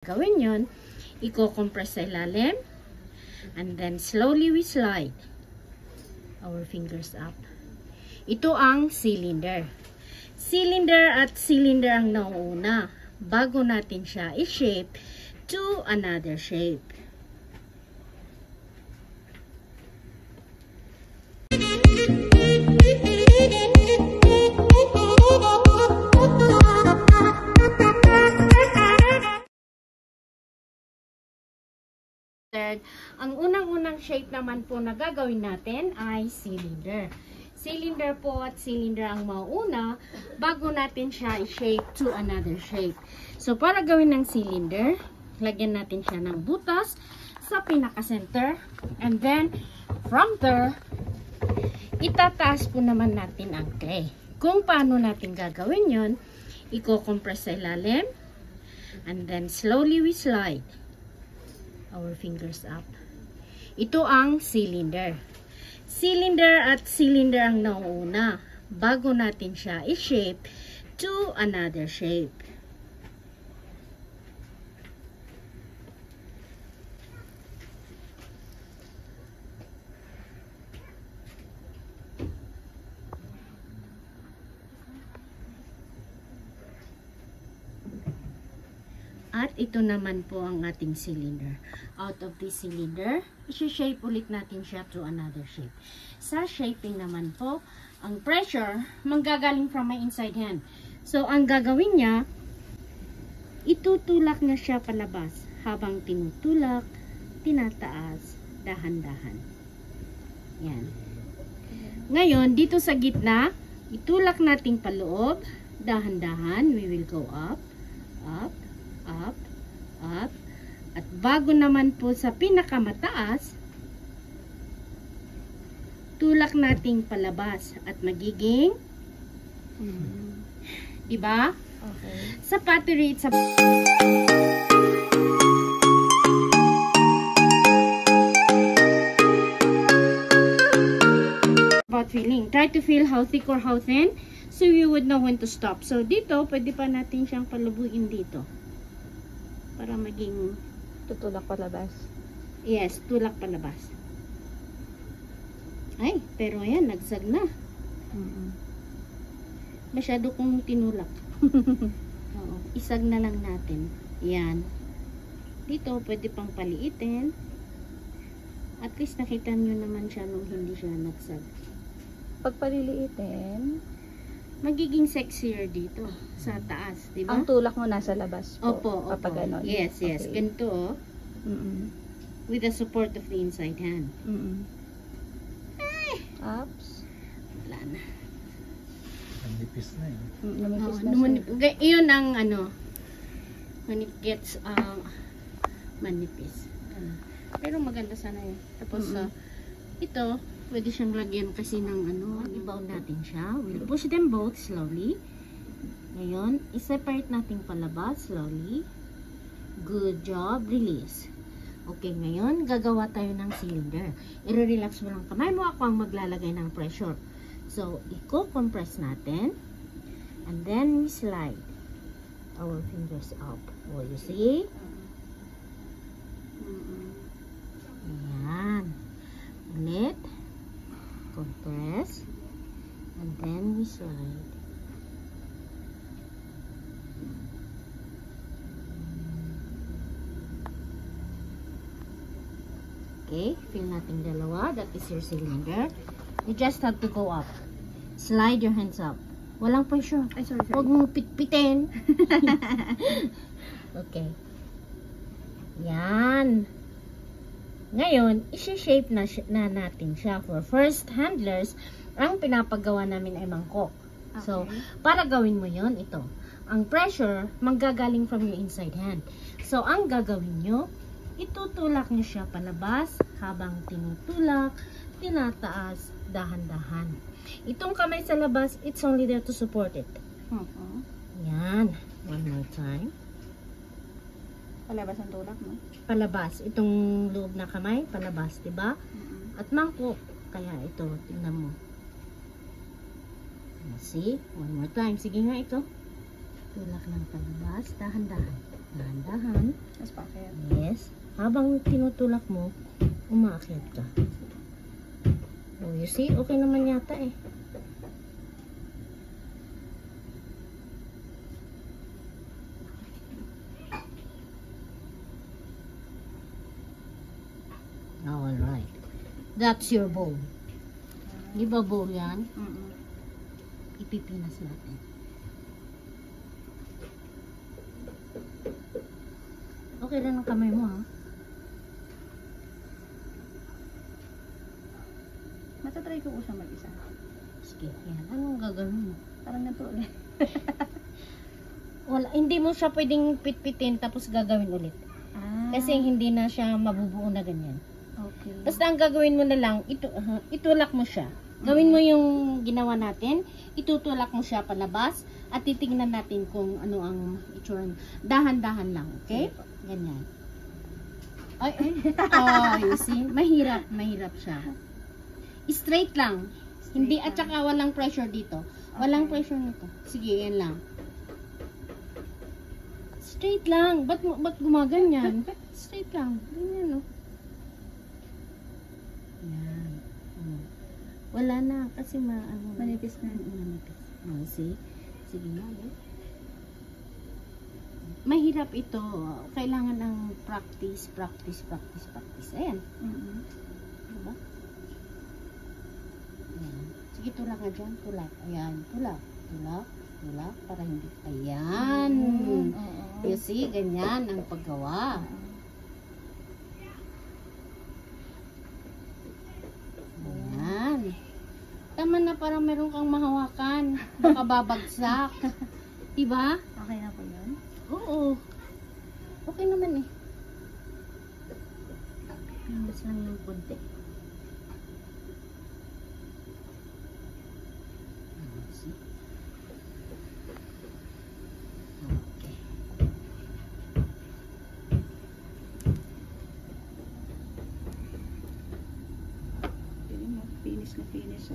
Gawin yun, i-compress sa ilalim, and then slowly we slide our fingers up. Ito ang cylinder. Cylinder at cylinder ang nauuna bago natin siya i-shape to another shape. Ang unang-unang shape naman po na gagawin natin ay cylinder. Cylinder po at cylinder ang mauna bago natin siya i-shape to another shape. So, para gawin ng cylinder, lagyan natin siya ng butas sa pinaka-center. And then, from there, itataas po naman natin ang clay. Kung paano natin gagawin yun, i-compress sa ilalim. And then, slowly we slide our fingers up. Ito ang cylinder. Cylinder at cylinder ang nauuna bago natin siya i-shape to another shape. At ito naman po ang ating cylinder. Out of this cylinder, i-shape ulit natin siya to another shape. Sa shaping naman po, ang pressure manggagaling from my inside hand. So, ang gagawin niya, itutulak niya siya palabas. Habang tinutulak, tinataas, dahan-dahan. Yan. Ngayon, dito sa gitna, itulak natin paloob, dahan-dahan, we will go up, up, up, up, at bago naman po sa pinakamataas, tulak nating palabas at magiging diba? Okay. Sa pottery, it's about feeling. Try to feel how thick or how thin so you would know when to stop. So dito, pwede pa natin siyang palubuin dito. Para maging tutulak palabas. Yes, tulak palabas. Ay, pero ayan, nagsag na. Masyado kong tinulak. Oo, isag na lang natin. Yan. Dito, pwede pang paliitin. At least nakita nyo naman siya nung hindi siya nagsag. Pag paliliitin, magiging sexier dito sa taas, di ba? ang tulak mo nasa labas po. Opo, opo. Ganon. Yes, yes. Okay. Ganito, with the support of the inside hand. Ay! Ups. Wala na. Namipis na eh. Namipis na siya. Iyon ang ano, when it gets manipis. Pero maganda sana yun. Tapos, ito, pwede siyang lagyan kasi ng ano, i-bound natin siya. We'll push them both slowly. Ngayon, i-separate natin palabas slowly. Good job. Release. Okay, ngayon, gagawa tayo ng cylinder. I-relax mo lang kamay mo. Ako ang maglalagay ng pressure. So, i-compress natin. And then, we slide our fingers up. Oh, you see? Ayan. Ulit. Compress, and then we slide. Okay, feel natin dalawa. That is your cylinder. You just have to go up. Slide your hands up. Walang pressure. Ay, sorry. Huwag mong pitpitin. Okay. Yan. Ngayon, isi-shape na natin siya. For first handlers, ang pinapagawa namin ay mangkok. Okay. So, para gawin mo yon ito. Ang pressure, manggagaling from your inside hand. So, ang gagawin nyo, itutulak nyo siya palabas habang tinutulak, tinataas, dahan-dahan. Itong kamay sa labas, it's only there to support it. Yan. One more time. Palabas ang tulak mo. Palabas. Itong loob na kamay, palabas, diba? At mangkok. Kaya ito, tingnan mo. See? One more time. Sige nga ito. Tulak ng palabas. Dahan-dahan. Dahan-dahan. Mas packet. Yes. Habang tinutulak mo, umaakyat ka. Oh, you see? Okay naman yata eh. Alright. That's your bowl. Di ba bowl yan? Ipipinas natin. Okay lang ang kamay mo, ha? Matatry ko siya mag-isa. Sige, yan. Anong gagawin mo? Parang ganito ulit. Wala, hindi mo siya pwedeng pitpitin tapos gagawin ulit. Kasi hindi na siya mabubuo na ganyan. Okay. Basta ang gagawin mo na lang, itulak mo siya. Gawin mo yung ginawa natin, itutulak mo siya palabas, at titingnan natin kung ano ang itsura. Dahan-dahan lang, okay? Ganyan. Ay, oh, you see? Mahirap siya. Straight lang. Hindi, at saka walang pressure dito. Walang pressure nito. Sige, yan lang. Straight lang. Ba't gumaganyan? Straight lang. Ganyan, no? Yan. Oh. Wala na. Kasi Manipis na. Manipis. Oh, see? Sige nga, eh. Mahirap ito. Kailangan ng practice. Ayan. Diba? Ayan. Sige, tulak nga dyan. Tulak. Ayan. Tulak. Para hindi. Ayan. You see, ganyan ang paggawa. Ayan. Tama na, parang meron kang mahawakan. Baka babagsak. Diba? Okay na po yun? Oo. Okay naman eh. Mas lang ng konti. See? Okay. Finish na finish.